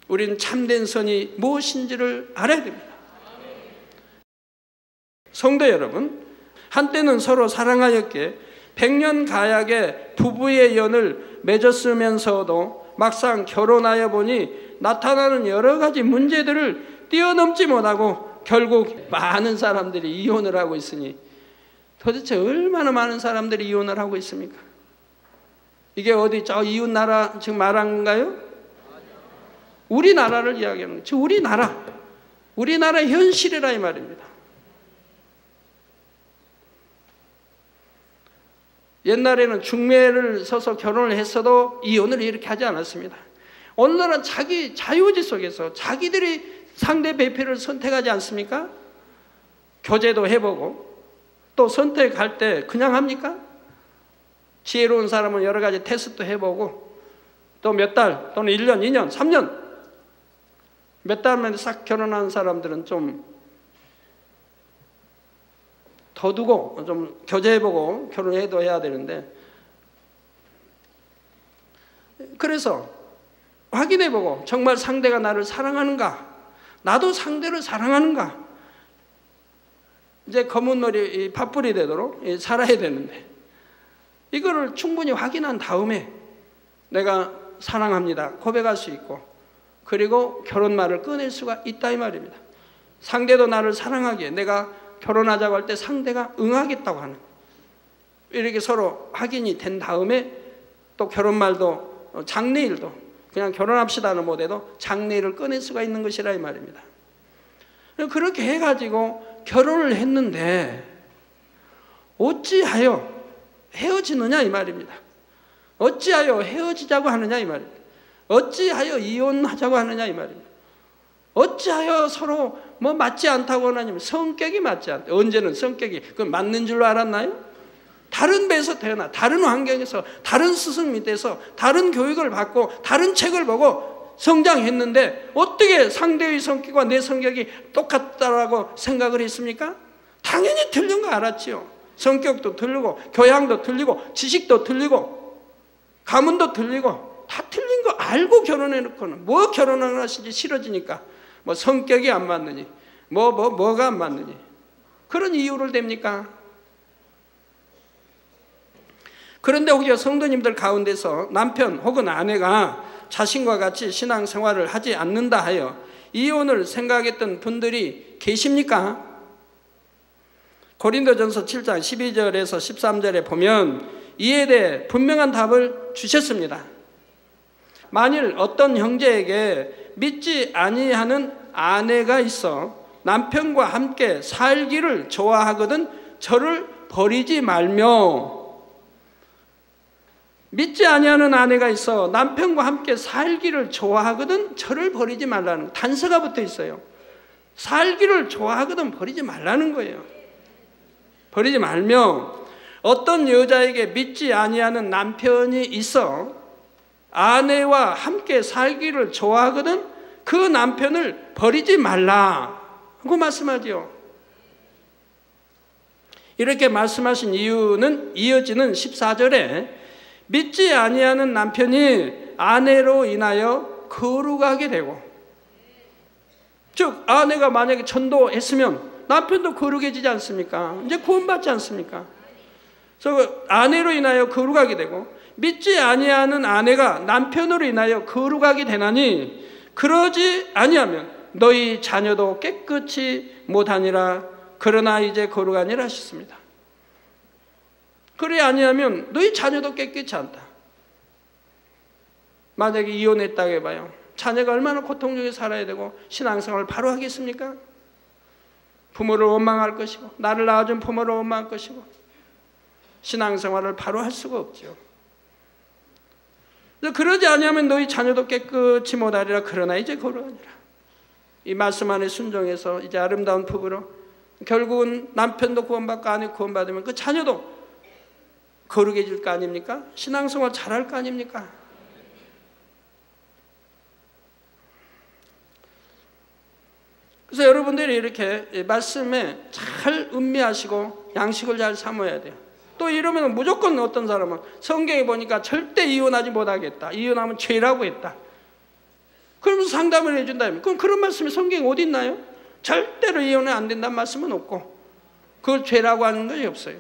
우리는 참된 선이 무엇인지를 알아야 됩니다. 성도 여러분, 한때는 서로 사랑하였기에 100년 가약의 부부의 연을 맺었으면서도 막상 결혼하여 보니 나타나는 여러 가지 문제들을 뛰어넘지 못하고 결국 많은 사람들이 이혼을 하고 있으니, 도대체 얼마나 많은 사람들이 이혼을 하고 있습니까? 이게 어디 저 이웃 나라 지금 말한 건가요? 우리나라를 이야기하는 거죠. 우리나라 현실이라 이 말입니다. 옛날에는 중매를 서서 결혼을 했어도 이혼을 이렇게 하지 않았습니다. 오늘날은 자기 자유의지 속에서 자기들이 상대 배필을 선택하지 않습니까? 교제도 해보고 또 선택할 때 그냥 합니까? 지혜로운 사람은 여러 가지 테스트도 해보고 또 몇 달 또는 1년, 2년, 3년 몇 달 만에 싹 결혼한 사람들은 좀 더 두고 좀 교제해보고 결혼해도 해야 되는데, 그래서 확인해보고 정말 상대가 나를 사랑하는가, 나도 상대를 사랑하는가, 이제 검은 머리 팥불이 되도록 살아야 되는데, 이거를 충분히 확인한 다음에 내가 사랑합니다 고백할 수 있고, 그리고 결혼말을 꺼낼 수가 있다 이 말입니다. 상대도 나를 사랑하기에 내가 결혼하자고 할 때 상대가 응하겠다고 하는, 이렇게 서로 확인이 된 다음에 또 결혼말도 장례일도 그냥 결혼합시다는 못해도 장례일을 꺼낼 수가 있는 것이라 이 말입니다. 그렇게 해가지고 결혼을 했는데 어찌하여 헤어지느냐 이 말입니다. 어찌하여 헤어지자고 하느냐 이 말입니다. 어찌하여 이혼하자고 하느냐 이 말입니다. 어찌하여 서로 뭐 맞지 않다고 하냐면 성격이 맞지 않다. 언제는 성격이 그 맞는 줄로 알았나요? 다른 배에서 태어나 다른 환경에서 다른 스승 밑에서 다른 교육을 받고 다른 책을 보고 성장했는데 어떻게 상대의 성격과 내 성격이 똑같다라고 생각을 했습니까? 당연히 틀린 거 알았지요. 성격도 틀리고 교양도 틀리고 지식도 틀리고 가문도 틀리고 다 틀린 거 알고 결혼해놓고는 뭐 결혼을 하시지 싫어지니까 뭐 성격이 안 맞느니 뭐가 안 맞느니 그런 이유를 댑니까? 그런데 혹여 성도님들 가운데서 남편 혹은 아내가 자신과 같이 신앙생활을 하지 않는다 하여 이혼을 생각했던 분들이 계십니까? 고린도전서 7장 12절에서 13절에 보면 이에 대해 분명한 답을 주셨습니다. 만일 어떤 형제에게 믿지 아니하는 아내가 있어 남편과 함께 살기를 좋아하거든 저를 버리지 말며, 믿지 아니하는 아내가 있어 남편과 함께 살기를 좋아하거든 저를 버리지 말라는 단서가 붙어 있어요. 살기를 좋아하거든 버리지 말라는 거예요. 버리지 말며, 어떤 여자에게 믿지 아니하는 남편이 있어 아내와 함께 살기를 좋아하거든 그 남편을 버리지 말라고 말씀하지요. 이렇게 말씀하신 이유는 이어지는 14절에 믿지 아니하는 남편이 아내로 인하여 거룩하게 되고, 즉 아내가 만약에 전도했으면 남편도 거룩해지지 않습니까? 이제 구원받지 않습니까? 그래서 아내로 인하여 거룩하게 되고, 믿지 아니하는 아내가 남편으로 인하여 거룩하게 되나니 그러지 아니하면 너희 자녀도 깨끗이 못하니라. 그러나 이제 거룩하니라 하셨습니다. 그래 아니하면 너희 자녀도 깨끗이 않다. 만약에 이혼했다고 해봐요. 자녀가 얼마나 고통 중에 살아야 되고 신앙생활을 바로 하겠습니까? 부모를 원망할 것이고 나를 낳아준 부모를 원망할 것이고 신앙생활을 바로 할 수가 없죠. 그러지 아니하면 너희 자녀도 깨끗이 못하리라. 그러나 이제 거룩하니라. 이 말씀 안에 순종해서 이제 아름다운 부부로 결국은 남편도 구원받고 아내 구원받으면 그 자녀도 거룩해질 거 아닙니까? 신앙생활 잘할 거 아닙니까? 그래서 여러분들이 이렇게 말씀에 잘 음미하시고 양식을 잘 삼아야 돼요. 또 이러면 무조건 어떤 사람은 성경에 보니까 절대 이혼하지 못하겠다, 이혼하면 죄라고 했다, 그러면서 상담을 해준다면 그럼 그런 말씀이 성경에 어디 있나요? 절대로 이혼은 안 된다는 말씀은 없고 그걸 죄라고 하는 것이 없어요.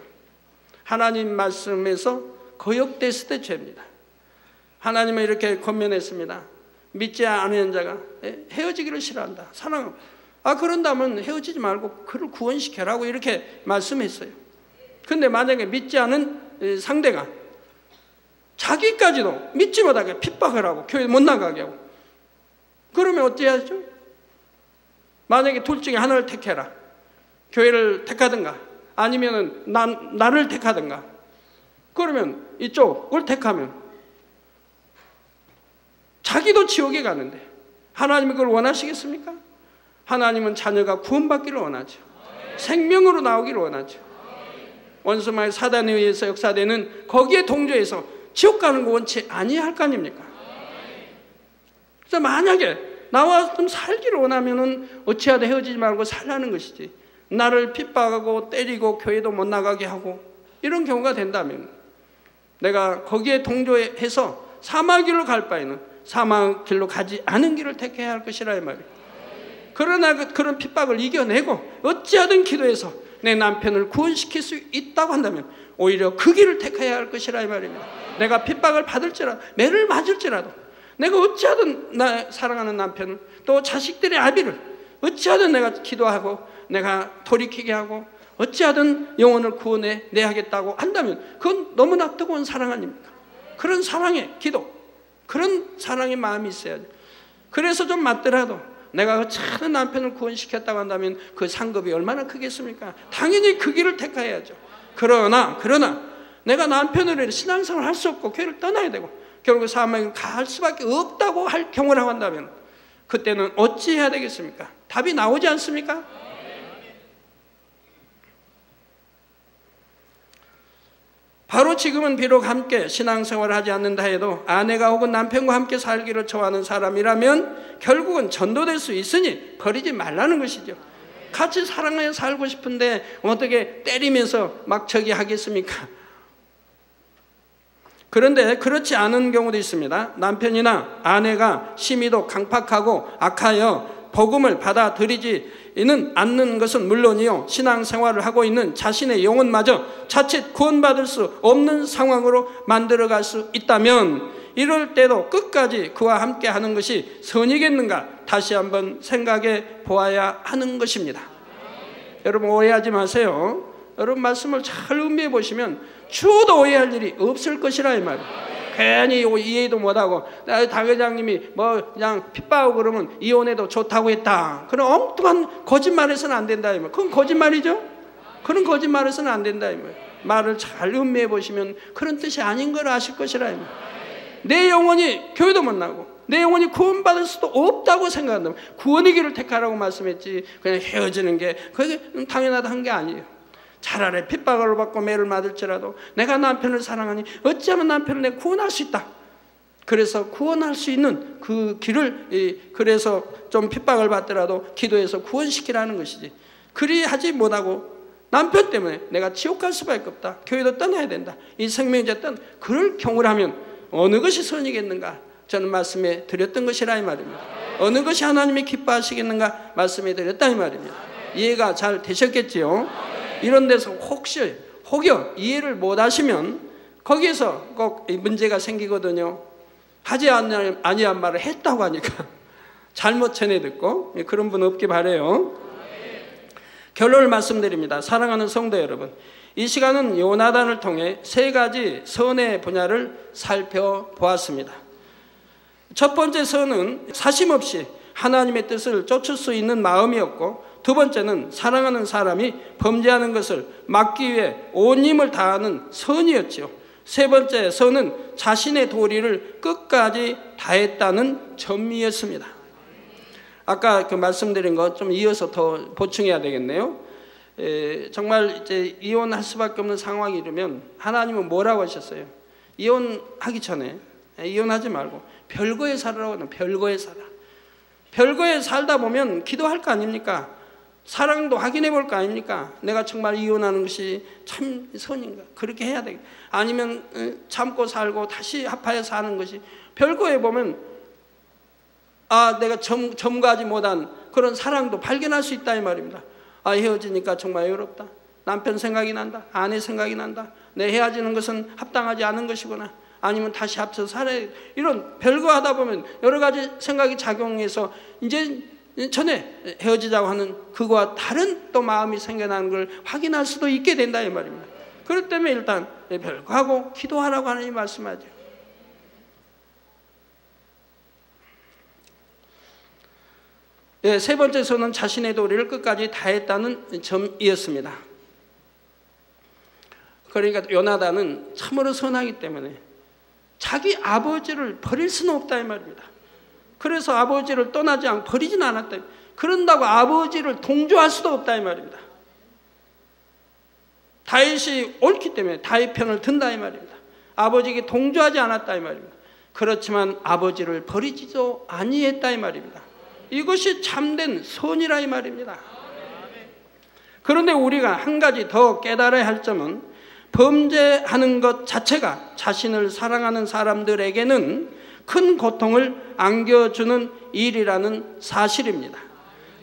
하나님 말씀에서 거역됐을 때 죄입니다. 하나님은 이렇게 권면했습니다. 믿지 않는 자가 헤어지기를 싫어한다, 사랑합니다. 그런다면 헤어지지 말고 그를 구원시켜라고 이렇게 말씀했어요. 근데 만약에 믿지 않은 상대가 자기까지도 믿지 못하게 핍박을 하고 교회 못 나가게 하고 그러면 어찌해야죠? 만약에 둘 중에 하나를 택해라. 교회를 택하든가 아니면 나를 택하든가. 그러면 이쪽을 택하면 자기도 지옥에 가는데 하나님이 그걸 원하시겠습니까? 하나님은 자녀가 구원받기를 원하죠. 생명으로 나오기를 원하죠. 원수마의 사단에 의해서 역사되는 거기에 동조해서 지옥 가는 거 원치 아니할 거 아닙니까? 그래서 만약에 나와 좀 살기를 원하면은 어찌하든 헤어지지 말고 살라는 것이지, 나를 핍박하고 때리고 교회도 못 나가게 하고 이런 경우가 된다면 내가 거기에 동조해서 사망의 길로 갈 바에는 사망의 길로 가지 않은 길을 택해야 할 것이라 이 말이에요. 그러나 그런 핍박을 이겨내고 어찌하든 기도해서 내 남편을 구원시킬 수 있다고 한다면 오히려 그 길을 택해야 할 것이라 이 말입니다. 내가 핍박을 받을지라도, 매를 맞을지라도, 내가 어찌하든 나 사랑하는 남편을, 또 자식들의 아비를 어찌하든 내가 기도하고 내가 돌이키게 하고 어찌하든 영혼을 구원해 내야겠다고 한다면 그건 너무나 뜨거운 사랑 아닙니까? 그런 사랑의 기도, 그런 사랑의 마음이 있어야죠. 그래서 좀 맞더라도 내가 어찌하든 남편을 구원시켰다고 한다면 그 상급이 얼마나 크겠습니까? 당연히 그 길을 택해야죠. 그러나 내가 남편으로 신앙생활을 할 수 없고 교회를 떠나야 되고 결국 사망에 갈 수밖에 없다고 할 경우라고 한다면 그때는 어찌 해야 되겠습니까? 답이 나오지 않습니까? 바로 지금은 비록 함께 신앙생활을 하지 않는다 해도 아내가 혹은 남편과 함께 살기를 좋아하는 사람이라면 결국은 전도될 수 있으니 버리지 말라는 것이죠. 같이 사랑하여 살고 싶은데 어떻게 때리면서 막 저기 하겠습니까? 그런데 그렇지 않은 경우도 있습니다. 남편이나 아내가 심히도 강팍하고 악하여 복음을 받아들이지는 않는 것은 물론이요, 신앙생활을 하고 있는 자신의 영혼마저 자칫 구원받을 수 없는 상황으로 만들어갈 수 있다면 이럴 때도 끝까지 그와 함께 하는 것이 선이겠는가 다시 한번 생각해 보아야 하는 것입니다. 여러분 오해하지 마세요. 여러분 말씀을 잘 음미해 보시면 주어도 오해할 일이 없을 것이라 이 말이에요. 괜히 이해도 못하고 당 회장님이 뭐 그냥 핍박하고 그러면 이혼해도 좋다고 했다, 그런 엉뚱한 거짓말해서는 안 된다 이 말이에요. 그건 거짓말이죠. 그런 거짓말해서는 안 된다 이 말이에요. 말을 잘 음미해 보시면 그런 뜻이 아닌 걸 아실 것이라 이 말이에요. 내 영혼이 교회도 못 나고 내 영혼이 구원받을 수도 없다고 생각한다면 구원의 길을 택하라고 말씀했지 그냥 헤어지는 게 그게 당연하다 한 게 아니에요. 차라리 핍박을 받고 매를 맞을지라도 내가 남편을 사랑하니 어찌하면 남편을 내가 구원할 수 있다. 그래서 구원할 수 있는 그 길을 그래서 좀 핍박을 받더라도 기도해서 구원시키라는 것이지, 그리 하지 못하고 남편 때문에 내가 지옥 갈 수밖에 없다, 교회도 떠나야 된다, 이 생명제 떠나, 그럴 경우라면 어느 것이 선이겠는가 저는 말씀해 드렸던 것이라 이 말입니다. 어느 것이 하나님이 기뻐하시겠는가 말씀해 드렸다 이 말입니다. 이해가 잘 되셨겠지요? 이런 데서 혹시 혹여 이해를 못 하시면 거기에서 꼭 문제가 생기거든요. 하지 아니한 말을 했다고 하니까 잘못 전해 듣고 그런 분 없기 바라요. 결론을 말씀드립니다. 사랑하는 성도 여러분, 이 시간은 요나단을 통해 세 가지 선의 분야를 살펴보았습니다. 첫 번째 선은 사심없이 하나님의 뜻을 쫓을 수 있는 마음이었고, 두 번째는 사랑하는 사람이 범죄하는 것을 막기 위해 온 힘을 다하는 선이었죠. 세 번째 선은 자신의 도리를 끝까지 다했다는 점이었습니다. 아까 그 말씀드린 것 좀 이어서 더 보충해야 되겠네요. 정말 이제 이혼할 수밖에 없는 상황이 이르면 하나님은 뭐라고 하셨어요? 이혼하기 전에 이혼하지 말고 별거에 살아라고 하는, 별거에 살아. 별거에 살다 보면 기도할 거 아닙니까? 사랑도 확인해 볼 거 아닙니까? 내가 정말 이혼하는 것이 참 선인가? 그렇게 해야 되겠다. 아니면 참고 살고 다시 합하여 사는 것이, 별거에 보면 내가 점거하지 못한 그런 사랑도 발견할 수 있다 이 말입니다. 헤어지니까 정말 외롭다, 남편 생각이 난다, 아내 생각이 난다, 내 헤어지는 것은 합당하지 않은 것이구나, 아니면 다시 합쳐서 살아야, 이런 별거 하다 보면 여러 가지 생각이 작용해서 이제 전에 헤어지자고 하는 그거와 다른 또 마음이 생겨나는 걸 확인할 수도 있게 된다 이 말입니다. 그렇기 때문에 일단 별거하고 기도하라고 하는 이 말씀하죠. 세 번째 선은 자신의 도리를 끝까지 다했다는 점이었습니다. 그러니까 요나단은 참으로 선하기 때문에 자기 아버지를 버릴 수는 없다 이 말입니다. 그래서 아버지를 떠나지 않고 버리진 않았다. 그런다고 아버지를 동조할 수도 없다 이 말입니다. 다윗이 옳기 때문에 다윗 편을 든다 이 말입니다. 아버지에게 동조하지 않았다 이 말입니다. 그렇지만 아버지를 버리지도 아니했다 이 말입니다. 이것이 참된 선이라 이 말입니다. 그런데 우리가 한 가지 더 깨달아야 할 점은 범죄하는 것 자체가 자신을 사랑하는 사람들에게는 큰 고통을 안겨주는 일이라는 사실입니다.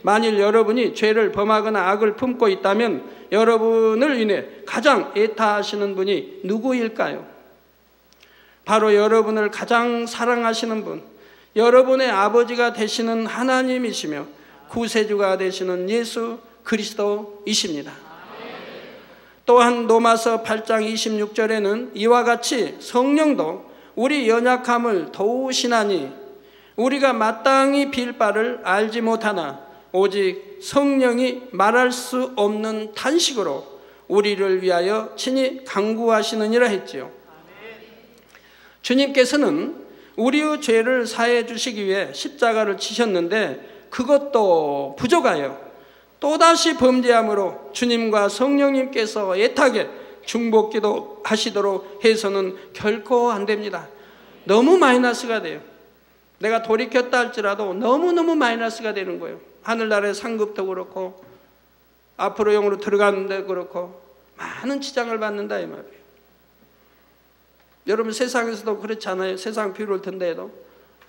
만일 여러분이 죄를 범하거나 악을 품고 있다면 여러분을 인해 가장 애타하시는 분이 누구일까요? 바로 여러분을 가장 사랑하시는 분, 여러분의 아버지가 되시는 하나님이시며 구세주가 되시는 예수 그리스도이십니다. 또한 로마서 8장 26절에는 이와 같이 성령도 우리 연약함을 도우시나니 우리가 마땅히 빌 바를 알지 못하나 오직 성령이 말할 수 없는 탄식으로 우리를 위하여 친히 간구하시느니라 했지요. 주님께서는 우리의 죄를 사해 주시기 위해 십자가를 치셨는데 그것도 부족하여 또다시 범죄함으로 주님과 성령님께서 애타게 중보기도 하시도록 해서는 결코 안 됩니다. 너무 마이너스가 돼요. 내가 돌이켰다 할지라도 너무너무 마이너스가 되는 거예요. 하늘나라의 상급도 그렇고 앞으로 영으로 들어가는데 그렇고 많은 지장을 받는다 이 말이에요. 여러분 세상에서도 그렇지 않아요? 세상 비유를 든다 해도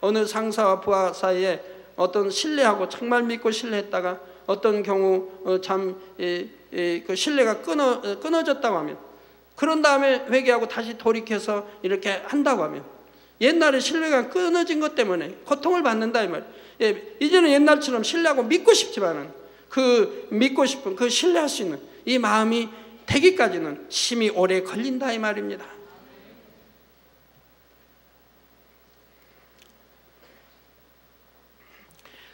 어느 상사와 부하 사이에 어떤 신뢰하고 정말 믿고 신뢰했다가 어떤 경우 그 신뢰가 끊어졌다고 하면 그런 다음에 회개하고 다시 돌이켜서 이렇게 한다고 하면 옛날에 신뢰가 끊어진 것 때문에 고통을 받는다 이 말이에요. 예, 이제는 옛날처럼 신뢰하고 믿고 싶지만은 그 믿고 싶은 그 신뢰할 수 있는 이 마음이 되기까지는 심히 오래 걸린다 이 말입니다.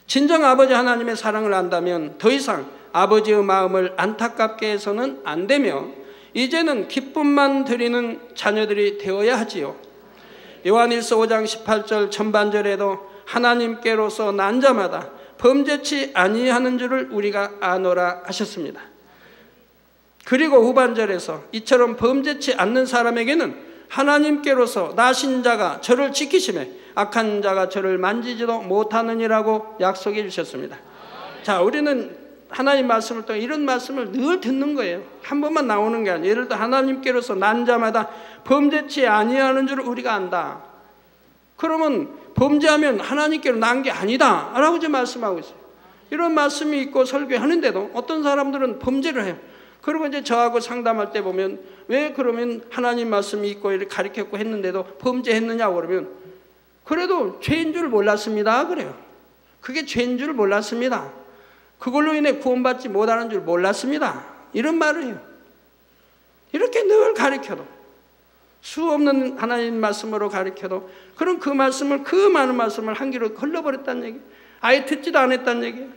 진정 아버지 하나님의 사랑을 안다면 더 이상 아버지의 마음을 안타깝게 해서는 안 되며 이제는 기쁨만 드리는 자녀들이 되어야 하지요. 요한일서 5장 18절 전반절에도 하나님께로서 난 자마다 범죄치 아니하는 줄을 우리가 아노라 하셨습니다. 그리고 후반절에서 이처럼 범죄치 않는 사람에게는 하나님께로서 나신 자가 저를 지키시매 악한 자가 저를 만지지도 못하느니라고 약속해 주셨습니다. 자, 우리는 하나님 말씀을 또 이런 말씀을 늘 듣는 거예요. 한 번만 나오는 게 아니에요. 예를 들어 하나님께로서 난 자마다 범죄치 아니하는 줄 우리가 안다. 그러면 범죄하면 하나님께로 난 게 아니다 라고 이제 말씀하고 있어요. 이런 말씀이 있고 설교하는데도 어떤 사람들은 범죄를 해요. 그리고 이제 저하고 상담할 때 보면 왜 그러면 하나님 말씀이 있고 이렇게 가르쳤고 했는데도 범죄했느냐고 그러면 그래도 죄인 줄 몰랐습니다 그래요. 그게 죄인 줄 몰랐습니다. 그걸로 인해 구원받지 못하는 줄 몰랐습니다. 이런 말을 해요. 이렇게 늘 가르쳐도 수 없는 하나님 말씀으로 가르쳐도 그럼 그 말씀을 그 많은 말씀을 한 귀로 걸러버렸다는 얘기, 아예 듣지도 않았다는 얘기예요.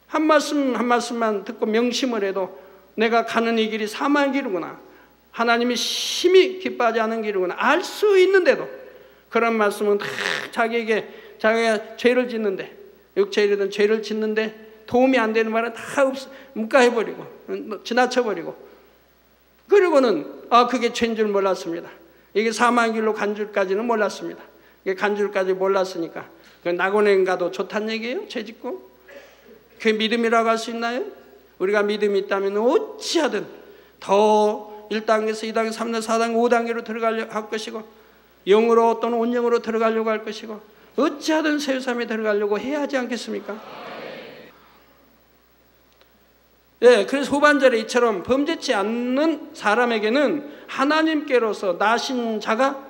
한 말씀 한 말씀만 듣고 명심을 해도 내가 가는 이 길이 사망의 길이구나, 하나님이 심히 기뻐하지 않은 길이구나 알 수 있는데도 그런 말씀은 다 자기가 죄를 짓는데, 육체이든 죄를 짓는데 도움이 안 되는 말은 다 묵과해버리고 지나쳐버리고, 그리고는 그게 죄인 줄 몰랐습니다. 이게 사망의 길로 간 줄까지는 몰랐습니다. 이게 간 줄까지 몰랐으니까 그 낙원에 가도 좋다는 얘기예요? 죄 짓고? 그게 믿음이라고 할 수 있나요? 우리가 믿음이 있다면 어찌하든 더 1단계에서 2단계, 3단계, 4단계, 5단계로 들어가려고 할 것이고, 영으로 또는 온영으로 들어가려고 할 것이고, 어찌하든 세우삼에 들어가려고 해야 하지 않겠습니까? 예, 그래서 후반절에 이처럼 범죄치 않는 사람에게는 하나님께로서 나신 자가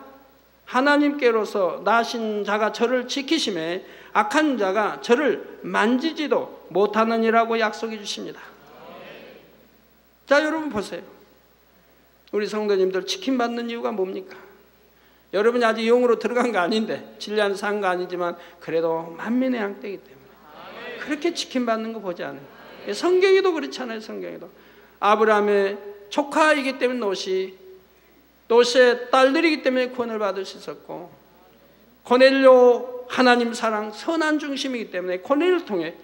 저를 지키심에 악한 자가 저를 만지지도 못하느니라고 약속해 주십니다. 자, 여러분 보세요. 우리 성도님들 지킴받는 이유가 뭡니까? 여러분이 아직 영으로 들어간 거 아닌데, 진리한 산 거 아니지만 그래도 만민의 양떼이기 때문에 그렇게 지킴받는 거 보지 않아요. 성경에도 그렇잖아요. 성경에도 아브라함의 조카이기 때문에 롯의 딸들이기 때문에 구원을 받을 수 있었고, 고넬료 하나님 사랑 선한 중심이기 때문에 고넬료를 통해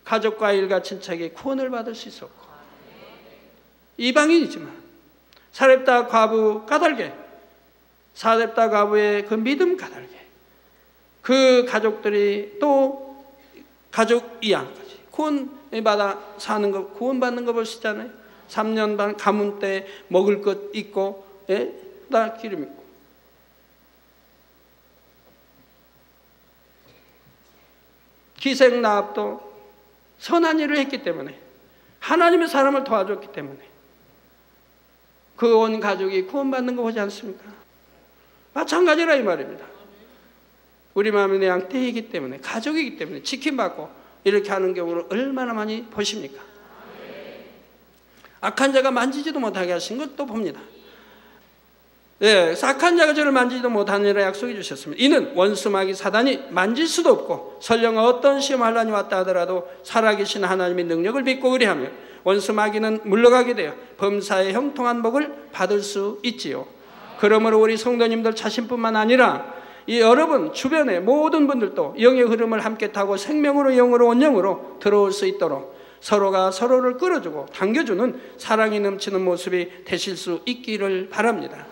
가족과 일가 친척이 구원을 받을 수 있었고, 이방인이지만 사렙다 과부 까닭에, 사렙다 과부의 그 믿음 까닭에 그 가족들이 또 가족 이양까지 구원받아 사는 거, 구원받는 거 볼 수 있잖아요. 3년 반 가문 때 먹을 것 있고, 나 기름 있고. 기생나합도 선한 일을 했기 때문에, 하나님의 사람을 도와줬기 때문에 그 온 가족이 구원받는 거 보지 않습니까? 마찬가지라 이 말입니다. 우리 마음의 양떼이기 때문에, 가족이기 때문에 지킴받고 이렇게 하는 경우를 얼마나 많이 보십니까? 악한 자가 만지지도 못하게 하신 것도 봅니다. 악한 자가 저를 만지지도 못하니라 약속해 주셨습니다. 이는 원수마귀 사단이 만질 수도 없고, 설령 어떤 시험 환난이 왔다 하더라도 살아계신 하나님의 능력을 믿고 의뢰하며 원수마귀는 물러가게 되어 범사의 형통한 복을 받을 수 있지요. 그러므로 우리 성도님들 자신뿐만 아니라 이 여러분 주변의 모든 분들도 영의 흐름을 함께 타고 생명으로 영으로 원영으로 들어올 수 있도록 서로가 서로를 끌어주고 당겨주는 사랑이 넘치는 모습이 되실 수 있기를 바랍니다.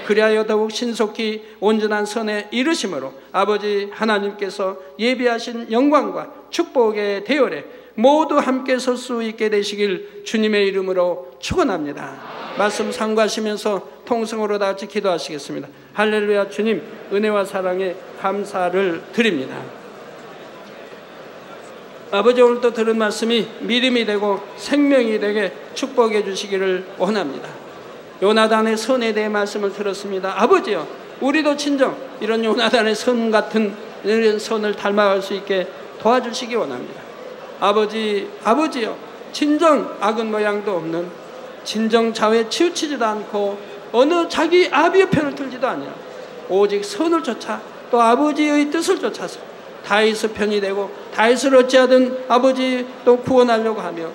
그리하여 더욱 신속히 온전한 선에 이르심으로 아버지 하나님께서 예비하신 영광과 축복의 대열에 모두 함께 설 수 있게 되시길 주님의 이름으로 축원합니다. 말씀 상고하시면서 통성으로 다 같이 기도하시겠습니다. 할렐루야. 주님 은혜와 사랑에 감사를 드립니다. 아버지, 오늘도 들은 말씀이 믿음이 되고 생명이 되게 축복해 주시기를 원합니다. 요나단의 선에 대해 말씀을 들었습니다. 아버지요, 우리도 친정 이런 요나단의 선 같은 이런 선을 닮아갈 수 있게 도와주시기 원합니다. 아버지요, 진정 악은 모양도 없는, 진정 좌우에 치우치지도 않고 어느 자기 아비의 편을 들지도 않아요. 오직 선을 쫓아 또 아버지의 뜻을 쫓아서 다윗의 편이 되고, 다윗을 어찌하든 아버지 또 구원하려고 하며,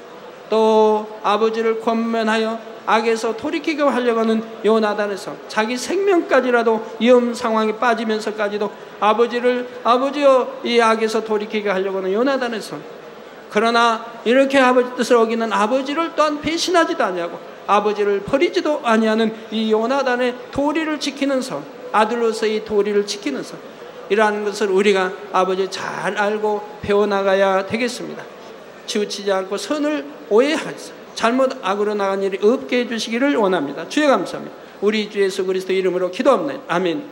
또 아버지를 권면하여 악에서 돌이키게 하려고 하는 요나단에서 자기 생명까지라도 위험 상황에 빠지면서까지도 아버지여 이 악에서 돌이키게 하려고 하는 요나단에서, 그러나 이렇게 아버지 뜻을 어기는 아버지를 또한 배신하지도 아니하고 아버지를 버리지도 아니하는 이 요나단의 도리를 지키는 선, 아들로서의 도리를 지키는 선, 이러한 것을 우리가 아버지 잘 알고 배워나가야 되겠습니다. 치우치지 않고 선을 오해하지, 잘못 악으로 나간 일이 없게 해주시기를 원합니다. 주여 감사합니다. 우리 주 예수 그리스도 이름으로 기도합니다. 아멘.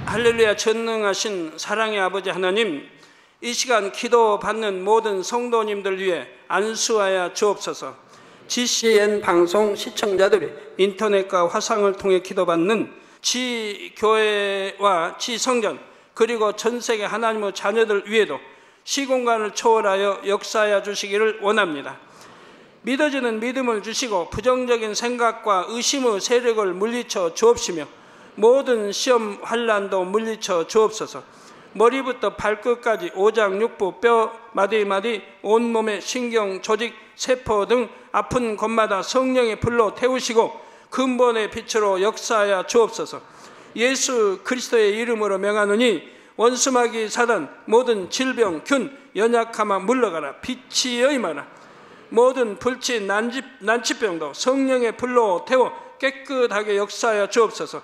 할렐루야. 전능하신 사랑의 아버지 하나님, 이 시간 기도받는 모든 성도님들 위해 안수하여 주옵소서. GCN 방송 시청자들이 인터넷과 화상을 통해 기도받는 지교회와 지성전, 그리고 전세계 하나님의 자녀들 위에도 시공간을 초월하여 역사하여 주시기를 원합니다. 믿어지는 믿음을 주시고 부정적인 생각과 의심의 세력을 물리쳐 주옵시며 모든 시험 환난도 물리쳐 주옵소서. 머리부터 발끝까지 오장육부 뼈 마디마디 온몸의 신경 조직 세포 등 아픈 곳마다 성령의 불로 태우시고 근본의 빛으로 역사하여 주옵소서. 예수 그리스도의 이름으로 명하노니 원수마귀 사단 모든 질병 균 연약함아 물러가라. 빛이 임하라. 모든 불치 난치병도 성령의 불로 태워 깨끗하게 역사하여 주옵소서.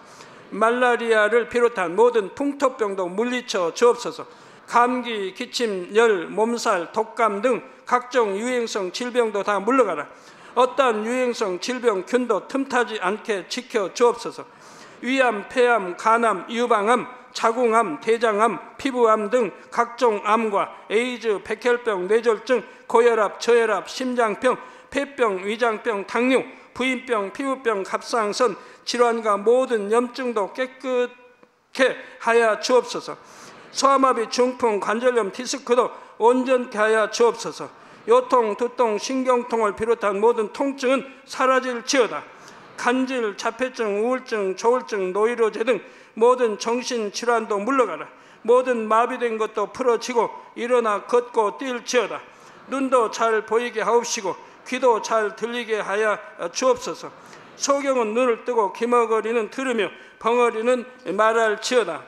말라리아를 비롯한 모든 풍토병도 물리쳐 주옵소서. 감기, 기침, 열, 몸살, 독감 등 각종 유행성 질병도 다 물러가라. 어떠한 유행성 질병 균도 틈타지 않게 지켜 주옵소서. 위암, 폐암, 간암, 유방암, 자궁암, 대장암, 피부암 등 각종 암과 에이즈, 백혈병, 뇌졸중, 고혈압, 저혈압, 심장병, 폐병, 위장병, 당뇨, 부인병, 피부병, 갑상선 질환과 모든 염증도 깨끗게 하여 주옵소서. 소아마비, 중풍, 관절염, 디스크도 온전케 하여 주옵소서. 요통, 두통, 신경통을 비롯한 모든 통증은 사라질지어다. 간질, 자폐증, 우울증, 조울증, 노이로제 등 모든 정신질환도 물러가라. 모든 마비된 것도 풀어지고 일어나 걷고 뛸지어다. 눈도 잘 보이게 하옵시고 귀도 잘 들리게 하여 주옵소서. 소경은 눈을 뜨고 기머거리는 들으며 벙어리는 말할지어다.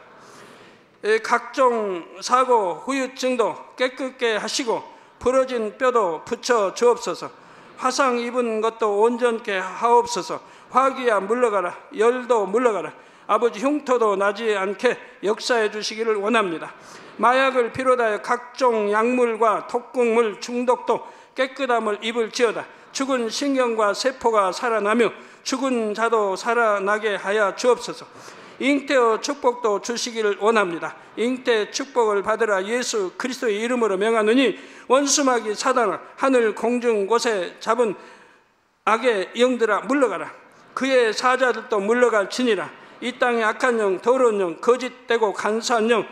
각종 사고 후유증도 깨끗게 하시고 부러진 뼈도 붙여 주옵소서. 화상 입은 것도 온전케 하옵소서. 화기야 물러가라. 열도 물러가라. 아버지 흉터도 나지 않게 역사해 주시기를 원합니다. 마약을 비롯하여 각종 약물과 독극물 중독도 깨끗함을 입을지어다. 죽은 신경과 세포가 살아나며 죽은 자도 살아나게 하여 주옵소서. 잉태의 축복도 주시기를 원합니다. 잉태 축복을 받으라. 예수 그리스도의 이름으로 명하노니 원수마귀 사단아 하늘 공중 곳에 잡은 악의 영들아 물러가라. 그의 사자들도 물러갈지니라. 이 땅의 악한 영, 더러운 영, 거짓되고 간사한 영,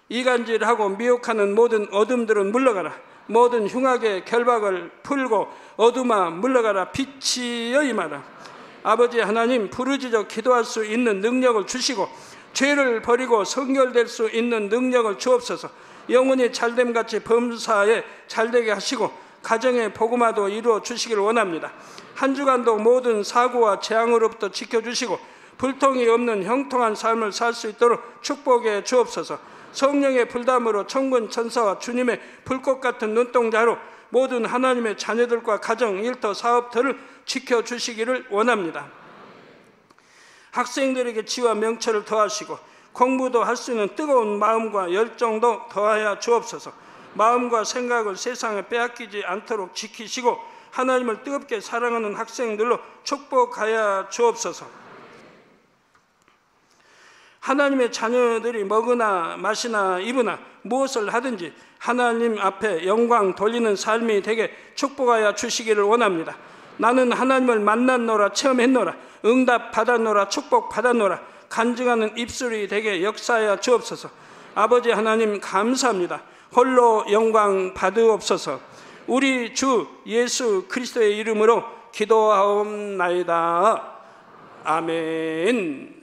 이간질하고 미혹하는 모든 어둠들은 물러가라. 모든 흉악의 결박을 풀고 어둠아 물러가라. 빛이여 임하라. 아버지 하나님, 부르짖어 기도할 수 있는 능력을 주시고 죄를 버리고 성결될 수 있는 능력을 주옵소서. 영혼이 잘됨같이 범사에 잘되게 하시고 가정의 복음화도 이루어 주시길 원합니다. 한 주간도 모든 사고와 재앙으로부터 지켜주시고 불통이 없는 형통한 삶을 살 수 있도록 축복해 주옵소서. 성령의 불담으로 천군 천사와 주님의 불꽃 같은 눈동자로 모든 하나님의 자녀들과 가정, 일터, 사업들을 지켜주시기를 원합니다. 학생들에게 지와 명철을 더하시고 공부도 할 수 있는 뜨거운 마음과 열정도 더하여 주옵소서. 마음과 생각을 세상에 빼앗기지 않도록 지키시고 하나님을 뜨겁게 사랑하는 학생들로 축복하여 주옵소서. 하나님의 자녀들이 먹으나 마시나 입으나 무엇을 하든지 하나님 앞에 영광 돌리는 삶이 되게 축복하여 주시기를 원합니다. 나는 하나님을 만났노라, 체험했노라, 응답 받았노라, 축복 받았노라, 간증하는 입술이 되게 역사하여 주옵소서. 아버지 하나님 감사합니다. 홀로 영광 받으옵소서. 우리 주 예수 그리스도의 이름으로 기도하옵나이다. 아멘.